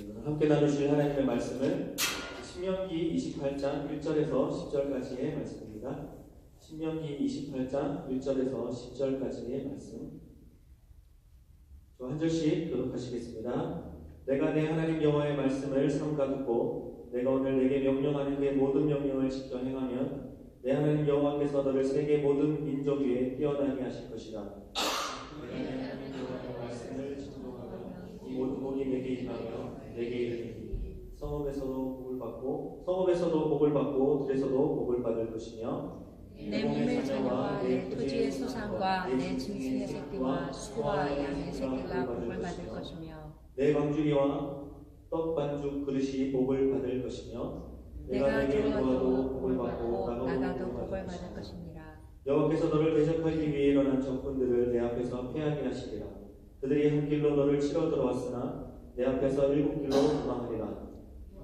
함께 나누실 하나님의 말씀은 신명기 28장 1절에서 10절까지의 말씀입니다. 신명기 28장 1절에서 10절까지의 말씀. 한 절씩 교독하시겠습니다. 내가 내 하나님 여호와의 말씀을 삼가 듣고 내가 오늘 내게 명령하는 그 모든 명령을 지켜 행하면 내 하나님 여호와께서 너를 세계 모든 민족 위에 뛰어나게 하실 것이라. 내가 내 하나님 여호와의 말씀을 진동하며 이 모든 복이 내게 임하며 내게 이르리니 성읍에서도 복을 받고 들에서도 복을 받을 것이며 내 몸의 자녀와 내 토지의 소산과 내 짐승의 새끼와 소와 양의 새끼가 복을 받을 것이며 내 광주리와 떡 반죽 그릇이 복을 받을 것이며 내가 내게 도와도 복을 받고 나가도 복을 받을 것이니라. 여호와께서 너를 대적하기 위해 일어난 적군들을 내 앞에서 패하게 하시리라. 그들이 한 길로 너를 치러 들어왔으나 내 앞에서 7길로 도망하리라.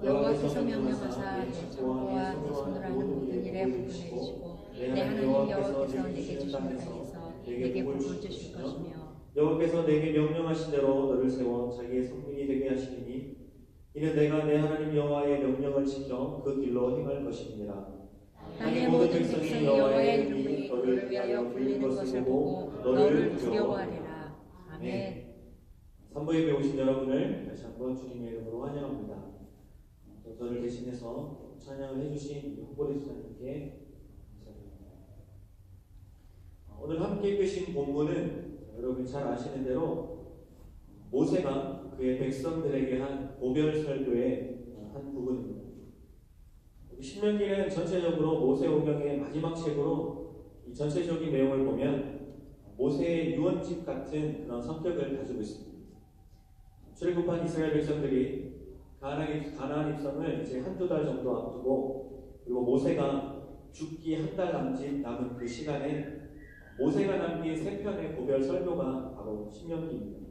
여호와께서 명령하사 내 창고와 내 손으로 하는 모든 일에 복을 내리시고 내 하나님 여호와께서 내게 주신 땅에서 내게 복을 주실 것이며 여호와께서 내게 명령하신 대로 너를 세워 자기의 성민이 되게 하시리니 이는 내가 내 하나님 여호와의 명령을 지켜 그 길로 행할 것입니다. 땅의 모든 백성이 여호와의 이름이 너를 위하여 불리는 것을 보고 너를 두려워하리라. 아멘. 산부예배 오신 여러분을 다시 한번 주님의 이름으로 환영합니다. 저를 대신해서 찬양을 해주신 홍보리 수사님께 감사드립니다. 오늘 함께 읽으신 본문은 여러분이 잘 아시는 대로 모세가 그의 백성들에게 한 고별 설교의 한 부분입니다. 신명기는 전체적으로 모세오경의 마지막 책으로 이 전체적인 내용을 보면 모세의 유언집 같은 그런 성격을 가지고 있습니다. 출애굽한 이스라엘 백성들이 가나안 입성을 이제 한두 달 정도 앞두고, 그리고 모세가 죽기 한 달 남은 그 시간에 모세가 남긴 세 편의 고별 설교가 바로 신명기입니다.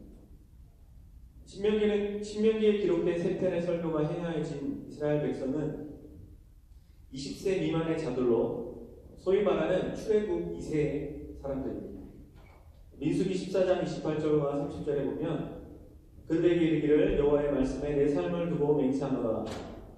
신명기에 기록된 세 편의 설교가 행하여진 이스라엘 백성은 20세 미만의 자들로 소위 말하는 출애굽 2세의 사람들입니다. 민수기 14장 28절과 30절에 보면 그들에게 이르기를 여호와의 말씀에 내 삶을 두고 맹세하노라.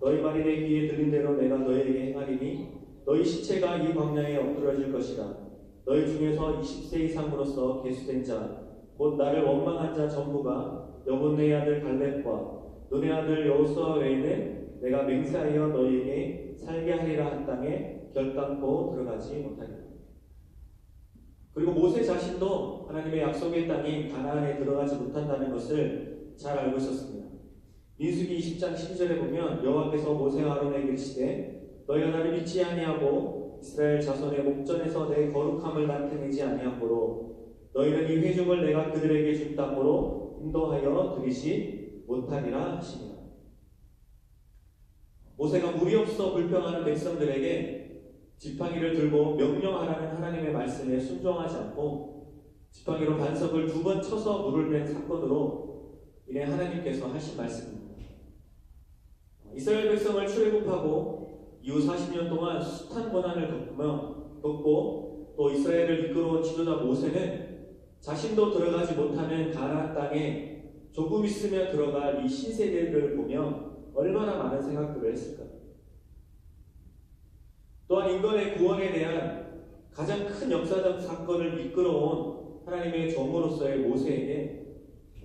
너희 말이 내 귀에 들린 대로 내가 너희에게 행하리니 너희 시체가 이 광야에 엎드러질 것이라. 너희 중에서 20세 이상으로서 계수된 자 곧 나를 원망한 자 전부가 여분의 아들 갈렙과 눈의 아들 여호수아 외에는 내가 맹세하여 너희에게 살게 하리라 한 땅에 결단코 들어가지 못하리라. 그리고 모세 자신도 하나님의 약속의 땅인 가나안에 들어가지 못한다는 것을 잘 알고 있었습니다. 민수기 20장 12절에 보면 여호와께서 모세와 아론에게 이르시되 너희가 나를 믿지 아니하고 이스라엘 자손의 목전에서 내 거룩함을 나타내지 아니하므로 너희는 이 회중을 내가 그들에게 준 땅으로 인도하여 들이지 못하리라 하시니라. 모세가 무리 없어 불평하는 백성들에게 지팡이를 들고 명령하라는 하나님의 말씀에 순종하지 않고 지팡이로 반석을 2번 쳐서 물을 낸 사건으로 이내 하나님께서 하신 말씀입니다. 이스라엘 백성을 출애굽하고 이후 40년 동안 숱한 고난을 겪고 또 이스라엘을 이끌어온 지도자 모세는 자신도 들어가지 못하는 가나안 땅에 조금 있으면 들어갈 이 신세대를 보며 얼마나 많은 생각들을 했을까요? 또한 인간의 구원에 대한 가장 큰 역사적 사건을 이끌어온 하나님의 종으로서의 모세에게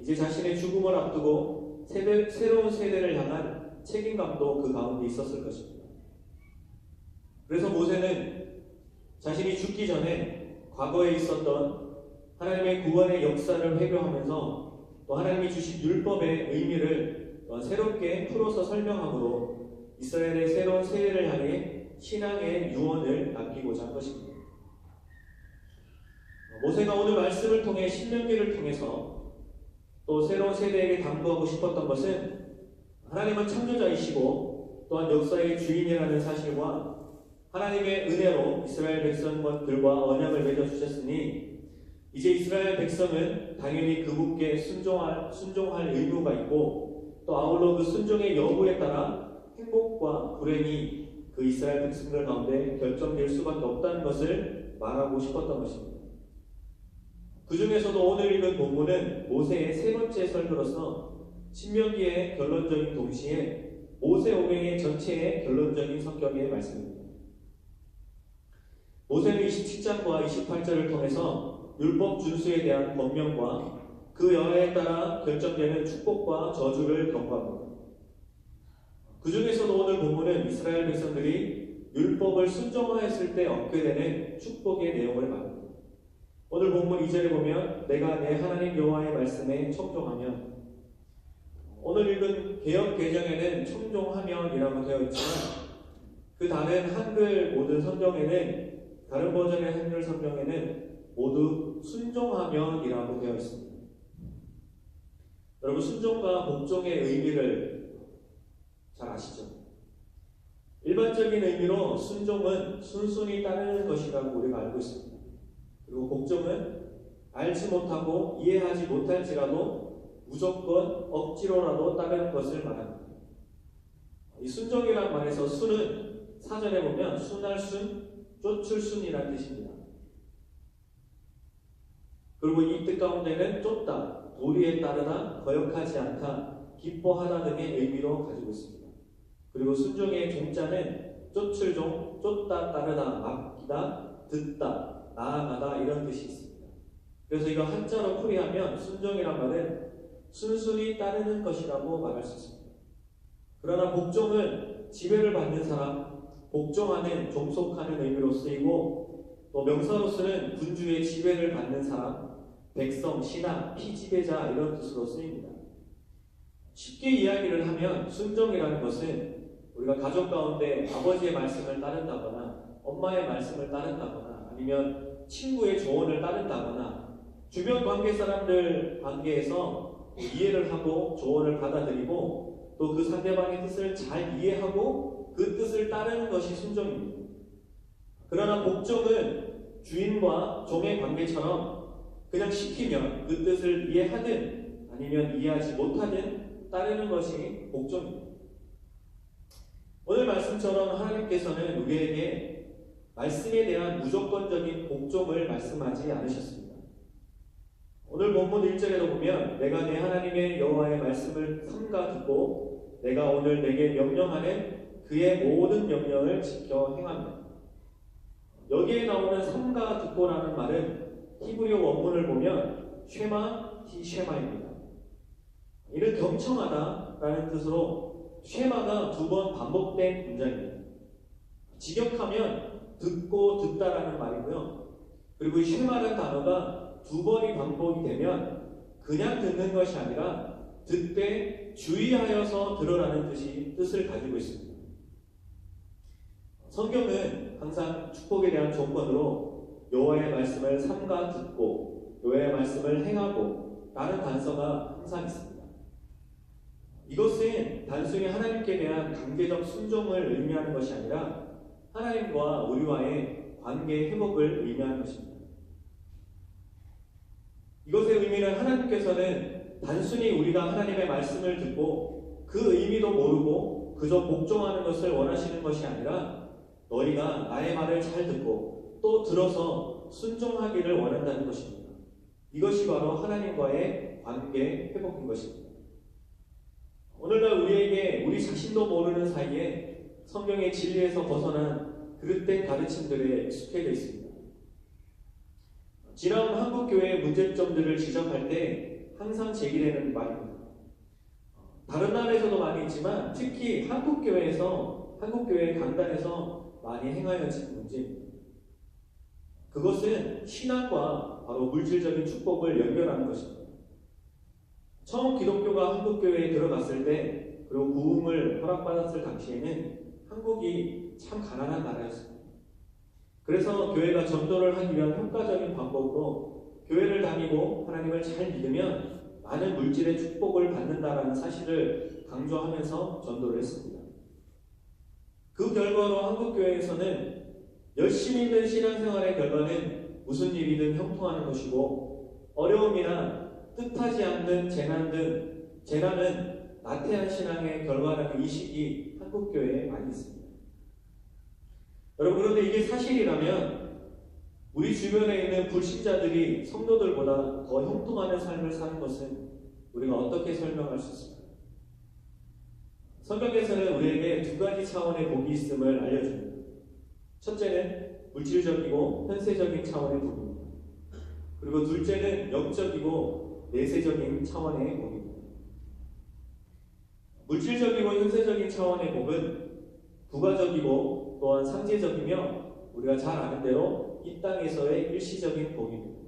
이제 자신의 죽음을 앞두고 새로운 세대를 향한 책임감도 그 가운데 있었을 것입니다. 그래서 모세는 자신이 죽기 전에 과거에 있었던 하나님의 구원의 역사를 회고하면서 또 하나님이 주신 율법의 의미를 새롭게 풀어서 설명함으로 이스라엘의 새로운 세대를 향해 신앙의 유언을 남기고자 한 것입니다. 모세가 오늘 말씀을 통해 신명기를 통해서 또 새로운 세대에게 당부하고 싶었던 것은 하나님은 창조자이시고 또한 역사의 주인이라는 사실과 하나님의 은혜로 이스라엘 백성들과 언약을 맺어주셨으니 이제 이스라엘 백성은 당연히 그분께 순종할 의무가 있고 또 아울러 그 순종의 여부에 따라 행복과 불행이 그 이스라엘 백성들 가운데 결정될 수밖에 없다는 것을 말하고 싶었던 것입니다. 그 중에서도 오늘 읽은 본문은 모세의 세 번째 설교로서 신명기의 결론적인 동시에 모세오경의 전체의 결론적인 성경의 말씀입니다. 모세는 27장과 28절을 통해서 율법 준수에 대한 법령과 그 여하에 따라 결정되는 축복과 저주를 경고합니다. 그 중에서도 오늘 본문은 이스라엘 백성들이 율법을 순종하였을 때 얻게 되는 축복의 내용을 말합니다. 오늘 본문 2절에 보면 내가 내 하나님 여호와의 말씀에 청종하면, 오늘 읽은 개역 개정에는 청종하면이라고 되어 있지만 그 다른 한글 모든 성경에는, 다른 버전의 한글 성경에는 모두 순종하면이라고 되어 있습니다. 여러분, 순종과 복종의 의미를 잘 아시죠? 일반적인 의미로 순종은 순순히 따르는 것이라고 우리가 알고 있습니다. 그리고 복종은 알지 못하고 이해하지 못할지라도 무조건 억지로라도 따르는 것을 말합니다. 이 순종이란 말에서 순은 사전에 보면 순할 순, 쫓을 순이라는 뜻입니다. 그리고 이 뜻 가운데는 쫓다, 도리에 따르다, 거역하지 않다, 기뻐하다 등의 의미로 가지고 있습니다. 그리고 순종의 종자는 쫓을 종, 쫓다, 따르다, 맡기다, 듣다, 나아가다 이런 뜻이 있습니다. 그래서 이거 한자로 풀이하면 순종이란 말은 순순히 따르는 것이라고 말할 수 있습니다. 그러나 복종은 지배를 받는 사람, 복종하는, 종속하는 의미로 쓰이고, 또 명사로서는 군주의 지배를 받는 사람, 백성, 신하, 피지배자 이런 뜻으로 쓰입니다. 쉽게 이야기를 하면 순종이라는 것은 우리가 가족 가운데 아버지의 말씀을 따른다거나 엄마의 말씀을 따른다거나 아니면 친구의 조언을 따른다거나 주변 관계 사람들 관계에서 이해를 하고 조언을 받아들이고 또 그 상대방의 뜻을 잘 이해하고 그 뜻을 따르는 것이 순종입니다. 그러나 복종은 주인과 종의 관계처럼 그냥 시키면 그 뜻을 이해하든 아니면 이해하지 못하든 따르는 것이 복종입니다. 오늘 말씀처럼 하나님께서는 우리에게 말씀에 대한 무조건적인 복종을 말씀하지 않으셨습니다. 오늘 본문 1절에도 보면 내가 내 하나님의 여호와의 말씀을 삼가 듣고 내가 오늘 내게 명령하는 그의 모든 명령을 지켜 행하며, 여기에 나오는 삼가 듣고라는 말은 히브리어 원문을 보면 쉐마 히쉐마입니다. 이는 경청하다라는 뜻으로 쉐마가 2번 반복된 문장입니다. 직역하면 듣고 듣다라는 말이고요. 그리고 이 쉐마라는 단어가 2번이 반복이 되면 그냥 듣는 것이 아니라 듣되 주의하여서 들으라는 뜻을 가지고 있습니다. 성경은 항상 축복에 대한 조건으로 여호와의 말씀을 삼가 듣고 여호와의 말씀을 행하고 라는 단서가 항상 있습니다. 이것은 단순히 하나님께 대한 강제적 순종을 의미하는 것이 아니라 하나님과 우리와의 관계 회복을 의미하는 것입니다. 이것의 의미는 하나님께서는 단순히 우리가 하나님의 말씀을 듣고 그 의미도 모르고 그저 복종하는 것을 원하시는 것이 아니라 너희가 나의 말을 잘 듣고 또 들어서 순종하기를 원한다는 것입니다. 이것이 바로 하나님과의 관계 회복인 것입니다. 오늘날 우리에게 우리 자신도 모르는 사이에 성경의 진리에서 벗어난 그릇된 가르침들에 익숙해져 있습니다. 지나온 한국교회의 문제점들을 지적할 때 항상 제기되는 말입니다. 다른 나라에서도 많이 있지만 특히 한국교회의 강단에서 많이 행하여진 문제입니다. 그것은 신앙과 바로 물질적인 축복을 연결하는 것입니다. 처음 기독교가 한국교회에 들어갔을 때 그리고 부흥을 허락받았을 당시에는 한국이 참 가난한 나라였습니다. 그래서 교회가 전도를 하기 위한 효과적인 방법으로 교회를 다니고 하나님을 잘 믿으면 많은 물질의 축복을 받는다라는 사실을 강조하면서 전도를 했습니다. 그 결과로 한국교회에서는 열심히 있는 신앙생활의 결과는 무슨 일이든 형통하는 것이고 어려움이나 뜻하지 않는 재난은 나태한 신앙의 결과라는 인식이 한국교회에 많이 있습니다. 여러분, 그런데 이게 사실이라면 우리 주변에 있는 불신자들이 성도들보다 더 형통하는 삶을 사는 것은 우리가 어떻게 설명할 수 있을까요? 성경에서는 우리에게 두 가지 차원의 복이 있음을 알려줍니다. 첫째는 물질적이고 현세적인 차원의 복입니다. 그리고 둘째는 영적이고 내세적인 차원의 복입니다. 물질적이고 현세적인 차원의 복은 부가적이고 또한 상대적이며 우리가 잘 아는 대로 이 땅에서의 일시적인 복입니다.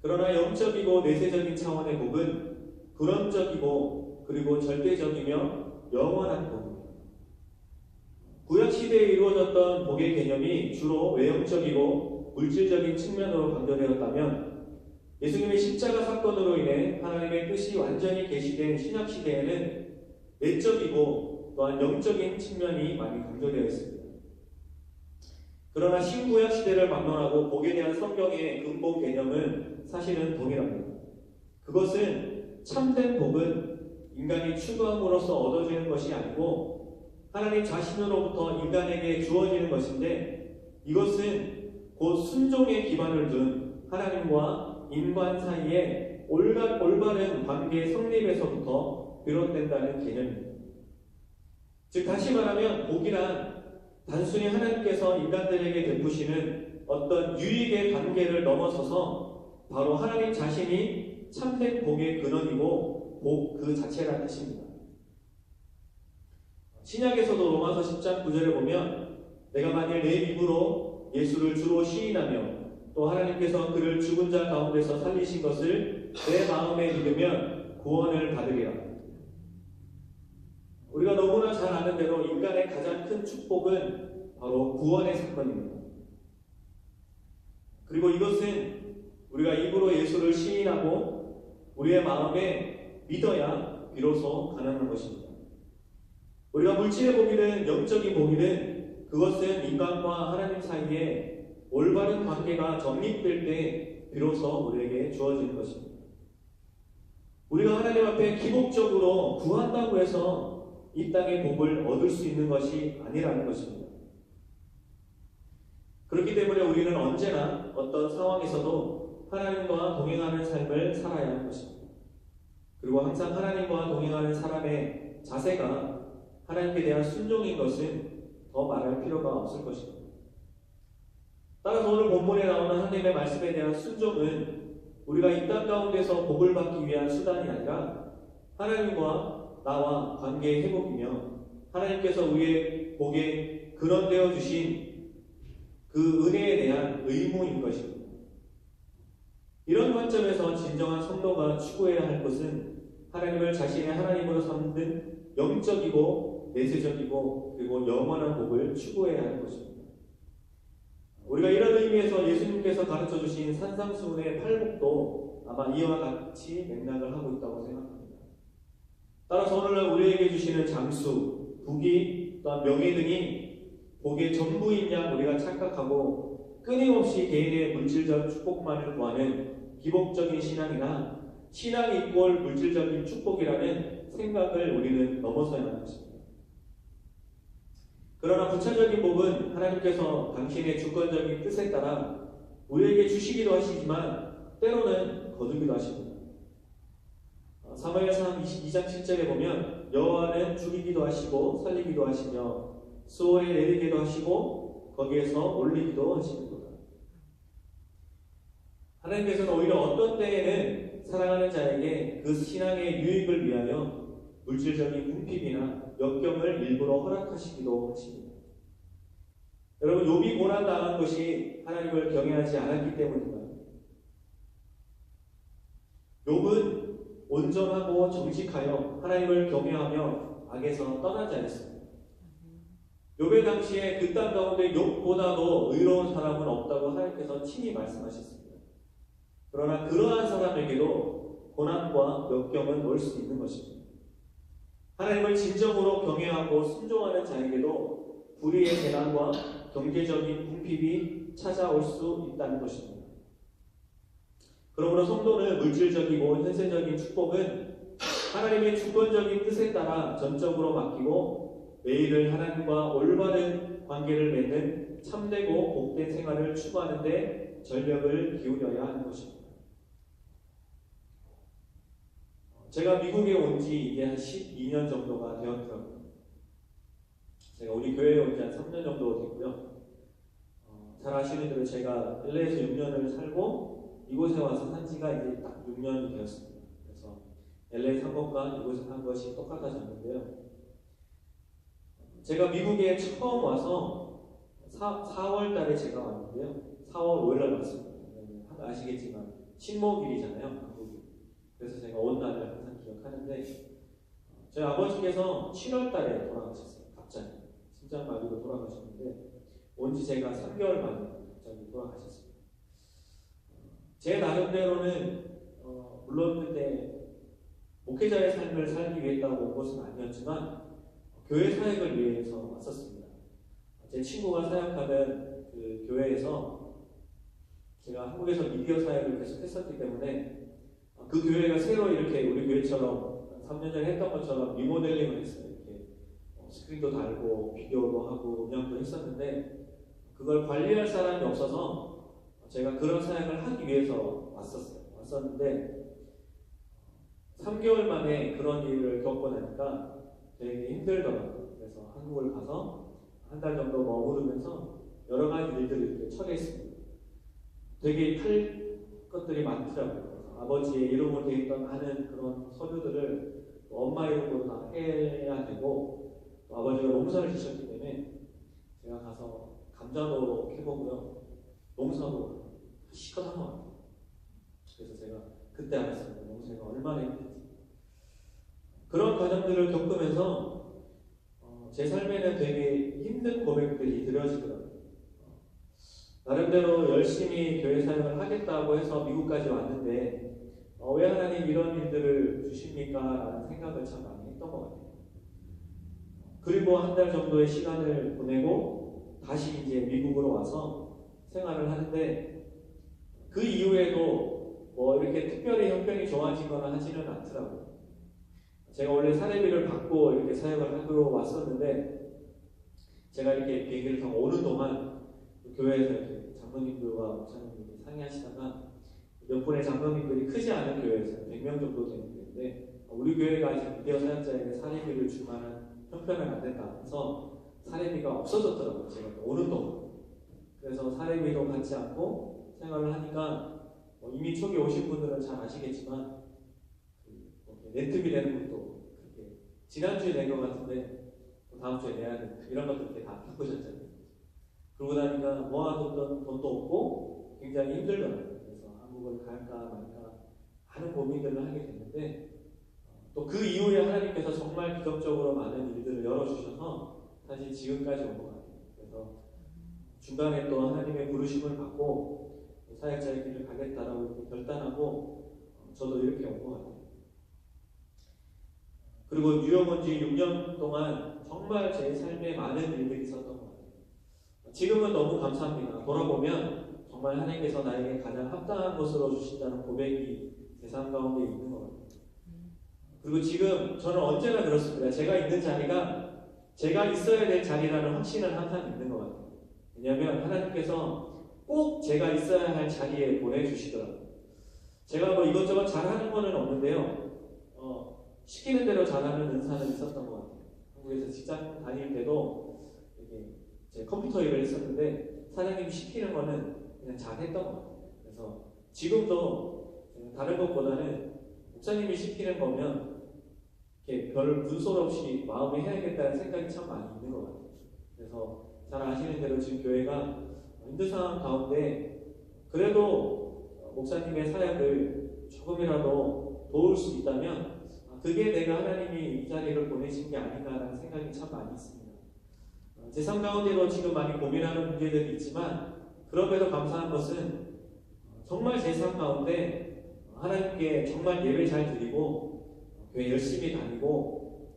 그러나 영적이고 내세적인 차원의 복은 불언적이고 그리고 절대적이며 영원한 복입니다. 구약시대에 이루어졌던 복의 개념이 주로 외형적이고 물질적인 측면으로 강조되었다면 예수님의 십자가 사건으로 인해 하나님의 뜻이 완전히 계시된 신약시대에는 내적이고 또한 영적인 측면이 많이 강조되어 있습니다. 그러나 신구약 시대를 막론하고 복에 대한 성경의 근본 개념은 사실은 동일합니다. 그것은 참된 복은 인간이 추구함으로써 얻어지는 것이 아니고 하나님 자신으로부터 인간에게 주어지는 것인데 이것은 곧 순종의 기반을 둔 하나님과 인간 사이의 올바른 관계 성립에서부터 비롯된다는 개념입니다. 즉 다시 말하면 복이란 단순히 하나님께서 인간들에게 베푸시는 어떤 유익의 관계를 넘어서서 바로 하나님 자신이 참된 복의 근원이고 복 그 자체라는 뜻입니다. 신약에서도 로마서 10장 9절에 보면 내가 만일 내 입으로 예수를 주로 시인하며 또 하나님께서 그를 죽은 자 가운데서 살리신 것을 내 마음에 믿으면 구원을 받으리라. 우리가 너무나 잘 아는 대로 인간의 가장 큰 축복은 바로 구원의 사건입니다. 그리고 이것은 우리가 입으로 예수를 시인하고 우리의 마음에 믿어야 비로소 가능한 것입니다. 우리가 물질의 복이든 영적인 복이든 그것은 인간과 하나님 사이에 올바른 관계가 정립될 때 비로소 우리에게 주어지는 것입니다. 우리가 하나님 앞에 기복적으로 구한다고 해서 이 땅의 복을 얻을 수 있는 것이 아니라는 것입니다. 그렇기 때문에 우리는 언제나 어떤 상황에서도 하나님과 동행하는 삶을 살아야 하는 것입니다. 그리고 항상 하나님과 동행하는 사람의 자세가 하나님께 대한 순종인 것은 더 말할 필요가 없을 것입니다. 따라서 오늘 본문에 나오는 하나님의 말씀에 대한 순종은 우리가 이 땅 가운데서 복을 받기 위한 수단이 아니라 하나님과 나와 관계의 회복이며 하나님께서 우리의 복에 근원되어 주신 그 은혜에 대한 의무인 것입니다. 이런 관점에서 진정한 성도가 추구해야 할 것은 하나님을 자신의 하나님으로 삼는 영적이고 내세적이고 그리고 영원한 복을 추구해야 하는 것입니다. 우리가 이런 의미에서 예수님께서 가르쳐 주신 산상수훈의 팔복도 아마 이와 같이 맥락을 하고 있다고 생각합니다. 따라서 오늘날 우리에게 주시는 장수, 부귀, 또한 명예 등이 복의 전부인 양 우리가 착각하고 끊임없이 개인의 물질적 축복만을 구하는 기복적인 신앙이나 신앙 이꼴 물질적인 축복이라는 생각을 우리는 넘어서야 하는 것입니다. 그러나 구체적인 복은 하나님께서 당신의 주권적인 뜻에 따라 우리에게 주시기도 하시지만 때로는 거두기도 하십니다. 사무엘상 22장 7절에 보면 여호와는 죽이기도 하시고 살리기도 하시며 수월에 내리기도 하시고 거기에서 올리기도 하시는도다. 하나님께서는 오히려 어떤 때에는 사랑하는 자에게 그 신앙의 유익을 위하여 물질적인 궁핍이나 역경을 일부러 허락하시기도 하십니다. 여러분, 욥이 고난당한 것이 하나님을 경외하지 않았기 때문인가요? 욥은 온전하고 정직하여 하나님을 경외하며 악에서 떠난 자였습니다. 욥의 당시에 그 땅 가운데 욥보다도 의로운 사람은 없다고 하나님께서 친히 말씀하셨습니다. 그러나 그러한 사람에게도 고난과 역경은 올 수 있는 것입니다. 하나님을 진정으로 경외하고 순종하는 자에게도 불의의 재난과 경제적인 궁핍이 찾아올 수 있다는 것입니다. 그러므로 성도는 물질적이고 현세적인 축복은 하나님의 주권적인 뜻에 따라 전적으로 맡기고 매일을 하나님과 올바른 관계를 맺는 참되고 복된 생활을 추구하는 데 전력을 기울여야 하는 것입니다. 제가 미국에 온 지 이제 한 12년 정도가 되었더라고요. 제가 우리 교회에 온 지 한 3년 정도 됐고요. 잘 아시는 대로 제가 LA에서 6년을 살고 이곳에 와서 산 지가 이제 딱 6년이 되었습니다. 그래서 LA 산 것과 이곳에 산 것이 똑같아졌는데요. 제가 미국에 처음 와서 4월 달에 제가 왔는데요. 4월 5일 날 왔습니다. 아시겠지만 신목일이잖아요, 한국이. 그래서 제가 온 날을 항상 기억하는데 저희 아버지께서 7월 달에 돌아가셨어요. 갑자기 심장마비로 돌아가셨는데 온 지 제가 3개월 만에 갑자기 돌아가셨습니다. 제 나름대로는 물론 그때 목회자의 삶을 살기 위해 온 것은 아니었지만 교회 사역을 위해서 왔었습니다. 제 친구가 사역하는 그 교회에서 제가 한국에서 미디어 사역을 계속 했었기 때문에 그 교회가 새로 이렇게 우리 교회처럼 3년 전에 했던 것처럼 리모델링을 했어요. 이렇게 스크린도 달고 비디오도 하고 음향도 했었는데 그걸 관리할 사람이 없어서 제가 그런 사역을 하기 위해서 왔었는데 3개월 만에 그런 일을 겪고 나니까 되게 힘들더라고요. 그래서 한국을 가서 한 달 정도 머무르면서 여러 가지 일들을 이렇게 처리했습니다. 되게 할 것들이 많더라고요. 그래서 아버지의 이름으로 되어 있던 많은 그런 서류들을 엄마 이름으로 다 해야 되고 또 아버지가 농사를 지셨기 때문에 제가 가서 감자도 캐보고요. 농사도 시컷 한 것 같아요. 그래서 제가 그때 알았습니다. 농사가 얼마나 힘든지. 그런 과정들을 겪으면서 제 삶에는 되게 힘든 고백들이 드려지더라고요. 나름대로 열심히 교회 사역을 하겠다고 해서 미국까지 왔는데 왜 하나님 이런 일들을 주십니까? 라는 생각을 참 많이 했던 것 같아요. 그리고 한 달 정도의 시간을 보내고 다시 이제 미국으로 와서 생활을 하는데 그 이후에도 뭐 이렇게 특별히 형편이 좋아지거나 하지는 않더라고요. 제가 원래 사례비를 받고 이렇게 사역을 하고 왔었는데 제가 이렇게 비행기를 타고 오는 동안 교회에서 이렇게 장로님들과 목사님들이 상의하시다가 몇 분의 장로님들이 크지 않은 교회에서 100명 정도 되는 교회인데 우리 교회가 아직 미디어 사역자에게 사례비를 줄 만한 형편은 안 된다 해서 사례비가 없어졌더라고요. 제가 오는 동안. 그래서 사례비도 받지 않고 생활을 하니까 이미 초기 오신 분들은 잘 아시겠지만 렌트비 내는 것도 그렇게 지난주에 낸 것 같은데 다음 주에 내야 되는 이런 것들 이렇게 다 바꾸셨잖아요. 그러고 나니까 모아뒀던 돈도 없고 굉장히 힘들더라고요. 그래서 한국을 갈까 말까 하는 고민들을 하게 됐는데 또 그 이후에 하나님께서 정말 기적적으로 많은 일들을 열어주셔서 사실 지금까지 온 것 같아요. 그래서 중간에 또 하나님의 부르심을 받고 사역자의 길을 가겠다라고 이렇게 결단하고 저도 이렇게 온 것 같아요. 그리고 뉴욕 온 지 6년 동안 정말 제 삶에 많은 일들이 있었던 것 같아요. 지금은 너무 감사합니다. 돌아보면 정말 하나님께서 나에게 가장 합당한 것으로 주신다는 고백이 제 삶 가운데 있는 것 같아요. 그리고 지금 저는 언제나 그렇습니다. 제가 있는 자리가 제가 있어야 될 자리라는 확신은 항상 있는 것 같아요. 왜냐하면 하나님께서 꼭 제가 있어야 할 자리에 보내주시더라고요. 제가 뭐 이것저것 잘하는 거는 없는데요. 시키는 대로 잘하는 은사는 있었던 것 같아요. 한국에서 직장 다닐 때도 이렇게 제 컴퓨터 일을 했었는데 사장님이 시키는 거는 그냥 잘했던 것 같아요. 그래서 지금도 다른 것보다는 목사님이 시키는 거면 이렇게 별 분솔 없이 마음에 해야겠다는 생각이 참 많이 있는 것 같아요. 그래서 잘 아시는 대로 지금 교회가 힘든 상황 가운데 그래도 목사님의 사역을 조금이라도 도울 수 있다면 그게 내가 하나님이 이 자리를 보내신 게 아닌가라는 생각이 참 많이 있습니다. 제 삶 가운데도 지금 많이 고민하는 문제들이 있지만 그럼에도 감사한 것은 정말 제 삶 가운데 하나님께 정말 예배 잘 드리고 교회 열심히 다니고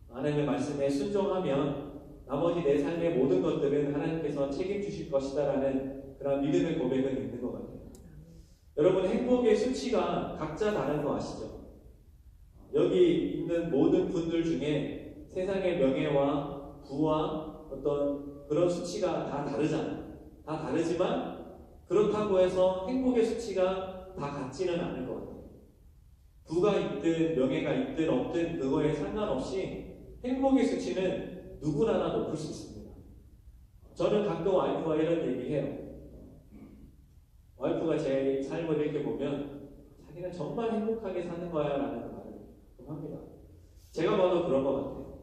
하나님의 말씀에 순종하면 나머지 내 삶의 모든 것들은 하나님께서 책임주실 것이다라는 그런 믿음의 고백은 있는 것 같아요. 여러분 행복의 수치가 각자 다른 거 아시죠? 여기 있는 모든 분들 중에 세상의 명예와 부와 어떤 그런 수치가 다 다르잖아요. 다 다르지만 그렇다고 해서 행복의 수치가 다 같지는 않을 것 같아요. 부가 있든 명예가 있든 없든 그거에 상관없이 행복의 수치는 누구나 높을 수 있습니다. 저는 가끔 와이프가 이런 얘기해요. 와이프가 제 삶을 이렇게 보면 자기는 정말 행복하게 사는 거야 라는 말을 좀 합니다. 제가 봐도 그런 것 같아요.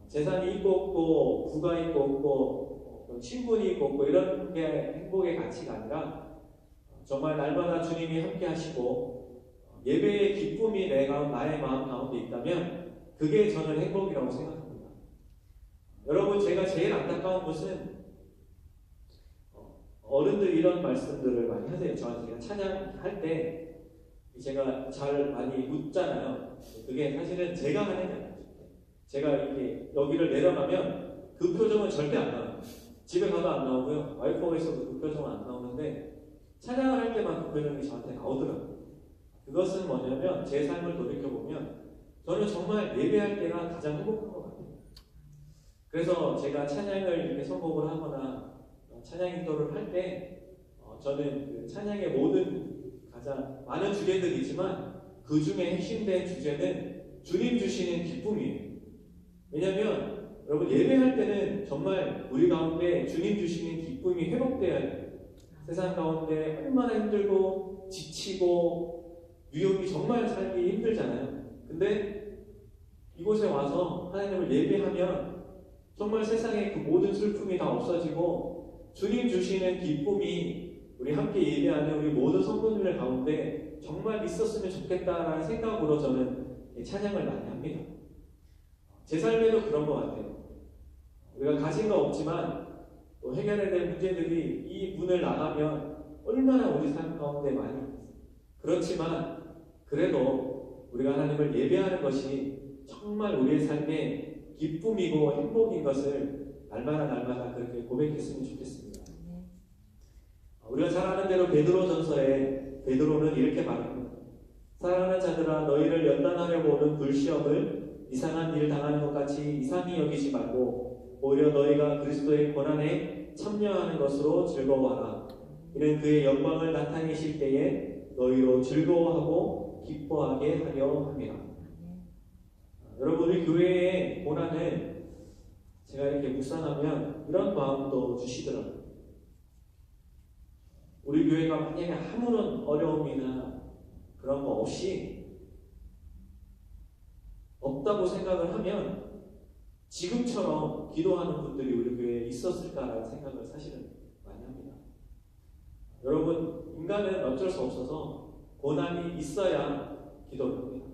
재산이 있고 없고 부가 있고 없고 친분이 있고 없고 이런 게 행복의 가치가 아니라 정말 날마다 주님이 함께 하시고 예배의 기쁨이 나의 마음 가운데 있다면 그게 저는 행복이라고 생각합니다. 여러분, 제가 제일 안타까운 것은 어른들이 이런 말씀들을 많이 하세요. 저한테 제가 찬양할 때 제가 잘 많이 웃잖아요. 그게 사실은 제가 하는 게 아니에요. 제가 이렇게 여기를 내려가면 그 표정은 절대 안 나와요. 집에 가도 안 나오고요. 와이프가 있어도 그 표정은 안 나오는데 찬양을 할 때만 그 표정이 저한테 나오더라고요. 그것은 뭐냐면 제 삶을 돌이켜보면 저는 정말 예배할 때가 가장 행복한 것 같아요. 그래서 제가 찬양을 이렇게 선곡을 하거나 찬양 인도를 할 때 저는 그 찬양의 모든 가장 많은 주제들이지만 그 중에 핵심된 주제는 주님 주시는 기쁨이에요. 왜냐하면 여러분 예배할 때는 정말 우리 가운데 주님 주시는 기쁨이 회복되어야 돼요. 세상 가운데 얼마나 힘들고 지치고 유혹이 정말 살기 힘들잖아요. 근데 이곳에 와서 하나님을 예배하면 정말 세상의 그 모든 슬픔이 다 없어지고 주님 주시는 기쁨이 우리 함께 예배하는 우리 모든 성도님들 가운데 정말 있었으면 좋겠다라는 생각으로 저는 찬양을 많이 합니다. 제 삶에도 그런 것 같아요. 우리가 가진 거 없지만 또 해결해야 될 문제들이 이 문을 나가면 얼마나 우리 삶 가운데 많이 있어요. 그렇지만 그래도 우리가 하나님을 예배하는 것이 정말 우리의 삶의 기쁨이고 행복인 것을 날마다 그렇게 고백했으면 좋겠습니다. 우리가 잘 아는 대로 베드로전서에 베드로는 이렇게 말합니다. 사랑하는 자들아, 너희를 연단하려고 오는 불시험을 이상한 일 당하는 것 같이 이상히 여기지 말고 오히려 너희가 그리스도의 고난에 참여하는 것으로 즐거워하라. 이는 그의 영광을 나타내실 때에 너희로 즐거워하고 기뻐하게 하려 함이라. 여러분, 우리 교회의 고난은 제가 이렇게 묵상하면 이런 마음도 주시더라고요. 우리 교회가 만약에 아무런 어려움이나 그런 거 없이 없다고 생각을 하면 지금처럼 기도하는 분들이 우리 교회에 있었을까라는 생각을 사실은 많이 합니다. 여러분, 인간은 어쩔 수 없어서 고난이 있어야 기도를 합니다.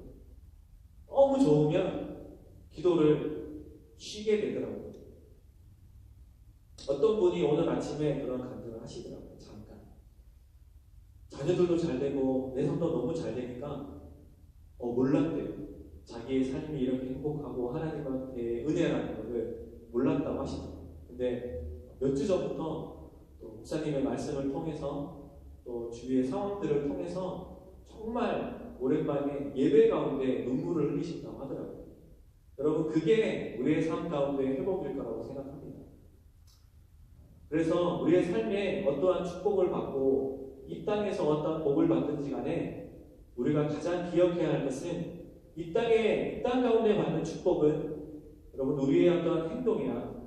너무 좋으면 기도를 쉬게 되더라고요. 어떤 분이 오늘 아침에 그런 간증을 하시더라고요. 잠깐. 자녀들도 잘 되고 내 삶도 너무 잘 되니까 몰랐대요. 자기의 삶이 이렇게 행복하고 하나님한테 은혜라는 것을 몰랐다고 하시더라고요. 근데 몇 주 전부터 또 목사님의 말씀을 통해서 또 주위의 상황들을 통해서 정말 오랜만에 예배 가운데 눈물을 흘리신다고 하더라고요. 여러분, 그게 우리의 삶 가운데 회복일 거라고 생각합니다. 그래서 우리의 삶에 어떠한 축복을 받고 이 땅에서 어떠한 복을 받든지 간에 우리가 가장 기억해야 할 것은 이 땅 가운데 받는 축복은 여러분 우리의 어떤 행동이나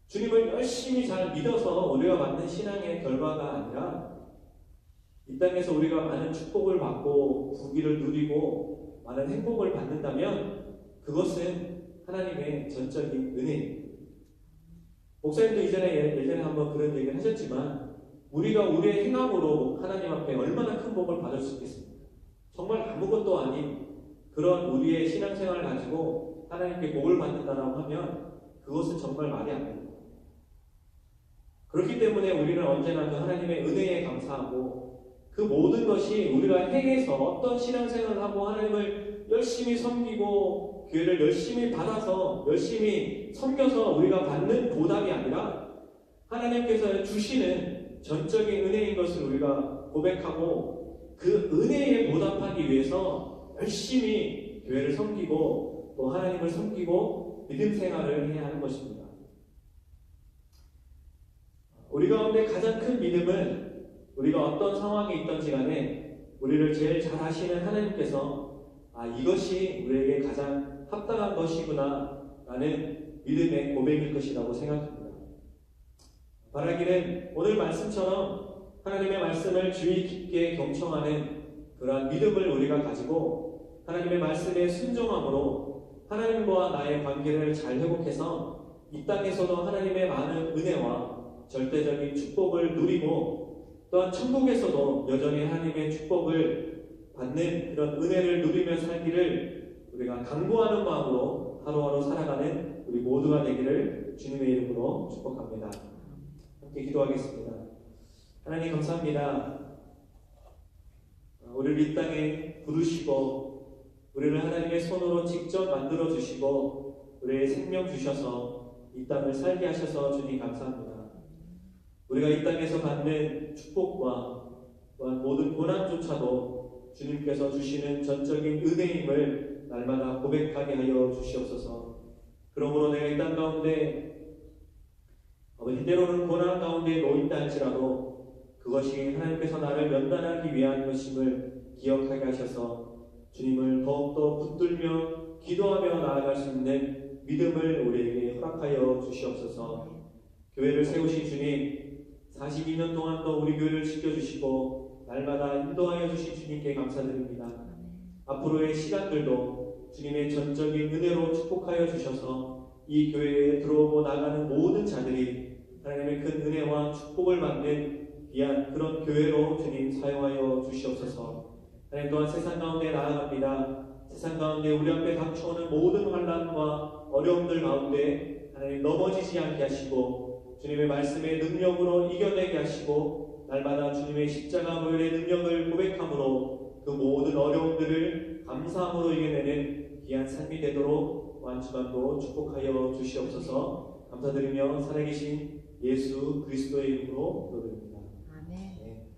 주님을 열심히 잘 믿어서 우리가 받는 신앙의 결과가 아니라 이 땅에서 우리가 많은 축복을 받고 부귀를 누리고 많은 행복을 받는다면 그것은 하나님의 전적인 은혜입니다. 목사님도 예전에 한번 그런 얘기를 하셨지만 우리가 우리의 행함으로 하나님 앞에 얼마나 큰 복을 받을 수 있겠습니까? 정말 아무것도 아닌 그런 우리의 신앙생활을 가지고 하나님께 복을 받는다라고 하면 그것은 정말 말이 안 됩니다. 그렇기 때문에 우리는 언제나 그 하나님의 은혜에 감사하고 그 모든 것이 우리가 행해서 어떤 신앙생활을 하고 하나님을 열심히 섬기고 교회를 열심히 받아서 열심히 섬겨서 우리가 받는 보답이 아니라 하나님께서 주시는 전적인 은혜인 것을 우리가 고백하고 그 은혜에 보답하기 위해서 열심히 교회를 섬기고 또 하나님을 섬기고 믿음 생활을 해야 하는 것입니다. 우리 가운데 가장 큰 믿음은 우리가 어떤 상황에 있던지 간에 우리를 제일 잘 아시는 하나님께서 이것이 우리에게 가장 합당한 것이구나 라는 믿음의 고백일 것이라고 생각합니다. 바라기는 오늘 말씀처럼 하나님의 말씀을 주의 깊게 경청하는 그러한 믿음을 우리가 가지고 하나님의 말씀에 순종함으로 하나님과 나의 관계를 잘 회복해서 이 땅에서도 하나님의 많은 은혜와 절대적인 축복을 누리고 또한 천국에서도 여전히 하나님의 축복을 받는 그런 은혜를 누리며 살기를 우리가 강구하는 마음으로 하루하루 살아가는 우리 모두가 되기를 주님의 이름으로 축복합니다. 함께 기도하겠습니다. 하나님 감사합니다. 우리를 이 땅에 부르시고 우리를 하나님의 손으로 직접 만들어 주시고 우리의 생명 주셔서 이 땅을 살게 하셔서 주님 감사합니다. 우리가 이 땅에서 받는 축복과 또한 모든 고난조차도 주님께서 주시는 전적인 은혜임을 날마다 고백하게 하여 주시옵소서. 그러므로 내가 이 땅 가운데 아버지 때로는 고난 가운데 놓인다 할지라도 그것이 하나님께서 나를 면단하기 위한 것임을 기억하게 하셔서 주님을 더욱더 붙들며 기도하며 나아갈 수 있는 믿음을 우리에게 허락하여 주시옵소서. 교회를 세우신 주님 42년 동안도 우리 교회를 지켜주시고 날마다 인도하여 주신 주님께 감사드립니다. 앞으로의 시간들도 주님의 전적인 은혜로 축복하여 주셔서 이 교회에 들어오고 나가는 모든 자들이 하나님의 큰 은혜와 축복을 받는 귀한 그런 교회로 주님 사용하여 주시옵소서. 하나님 또한 세상 가운데 나아갑니다. 세상 가운데 우리 앞에 닥쳐오는 모든 환난과 어려움들 가운데 하나님 넘어지지 않게 하시고 주님의 말씀의 능력으로 이겨내게 하시고 날마다 주님의 십자가 보혈의 능력을 고백함으로 그 모든 어려움들을 감사함으로 이겨내는 귀한 삶이 되도록 완주간도 축복하여 주시옵소서. 감사드리며 살아계신 예수 그리스도의 이름으로 기도드립니다. 아멘. 네.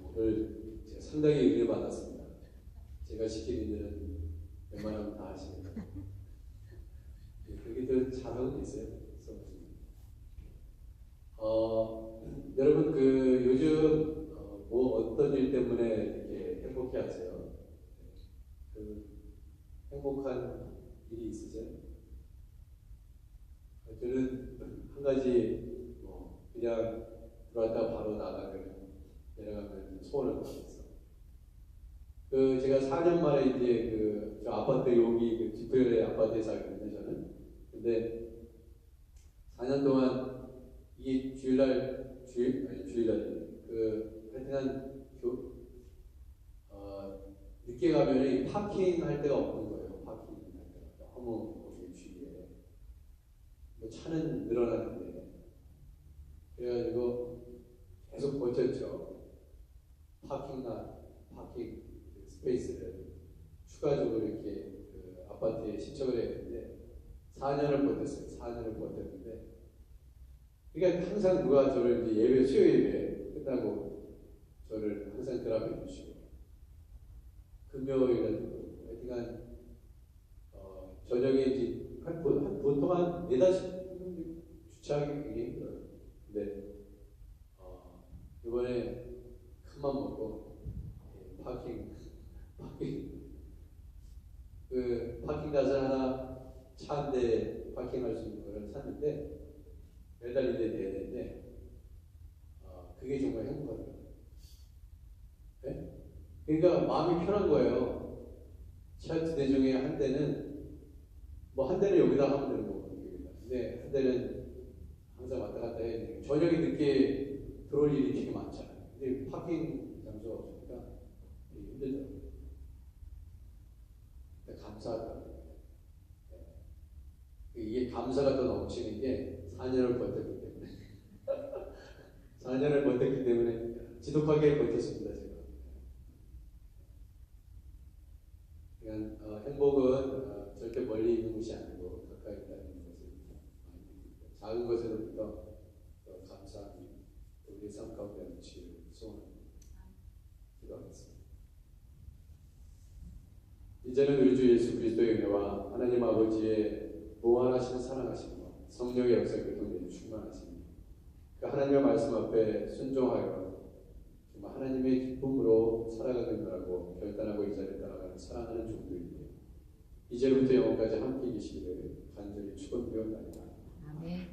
오늘 제가 상당히 은혜 받았습니다. 제가 시키는 일은 웬만하면 다 하십니다. 그렇게들 잘하고 계세요. 여러분 요즘 뭐 어떤 일 때문에 이렇게 행복해하세요? 행복한 일이 있으세요? 저는 한 가지 그냥 들어왔다 바로 내려가면 소원을 받았어요. 제가 4년 만에 이제 저 아파트 여기 집회의 아파트에 살거든요, 저는. 근데 4년 동안 이게 주일날 하여튼간 늦게 가면 파킹 할 데가 없는 거예요. 파킹 할 데가 너무 거기 주위에 차는 늘어나는데 그래가지고 계속 버텼죠. 파킹 스페이스를 추가적으로 이렇게 아파트에 신청을 했는데 4년을 버텼어요. 4년을 버텼는데 그러니까 항상 누가 저를 이제 예배 수요 예배 끝나고 저를 항상 드랍해 주시고 금요일에도 하여튼간 저녁에 이제 보통 한 4-5시 주차하기 굉장히 힘들어요. 근데 이번에 큰맘 먹고 파킹 가서 하나 차 한 대 파킹할 수 있는 거를 샀는데 매달 1회 내야 되는데 그게 정말 행복하더라고요. 네? 그러니까 마음이 편한 거예요. 차 2대 중에 한 대는 한 대는 여기다 하면 되는 거거든요. 근데 한 대는 항상 왔다 갔다 해야 되니까 저녁에 늦게 들어올 일이 되게 많잖아요. 근데 파킹 장소가 없으니까 되게 힘들더라고요. 감사하더라고요. 이게 감사가 더 넘치는 게 4년을 버텼기 때문에 4년을 버텼기 때문에 지독하게 버텼습니다. 제가 행복은 절대 멀리 있는 것이 아니고 가까이 있다는 것을 많이 느낍니다. 작은 것에로부터 감사함이 우리 삶 가운데 넘치기를 소원합니다. 기도하겠습니다. 이제는 우리 주 예수 그리스도의 은혜와 하나님 아버지의 무한하신 사랑하심과 성령의 역사 교통에 충만하십니다. 그 하나님의 말씀 앞에 순종하여 정말 하나님의 기쁨으로 살아가겠다고 결단하고 이 자리에 따라가는 사랑하는 종들인데 이제부터 영원까지 함께 계시기를 간절히 축원드려옵나이다. 아멘.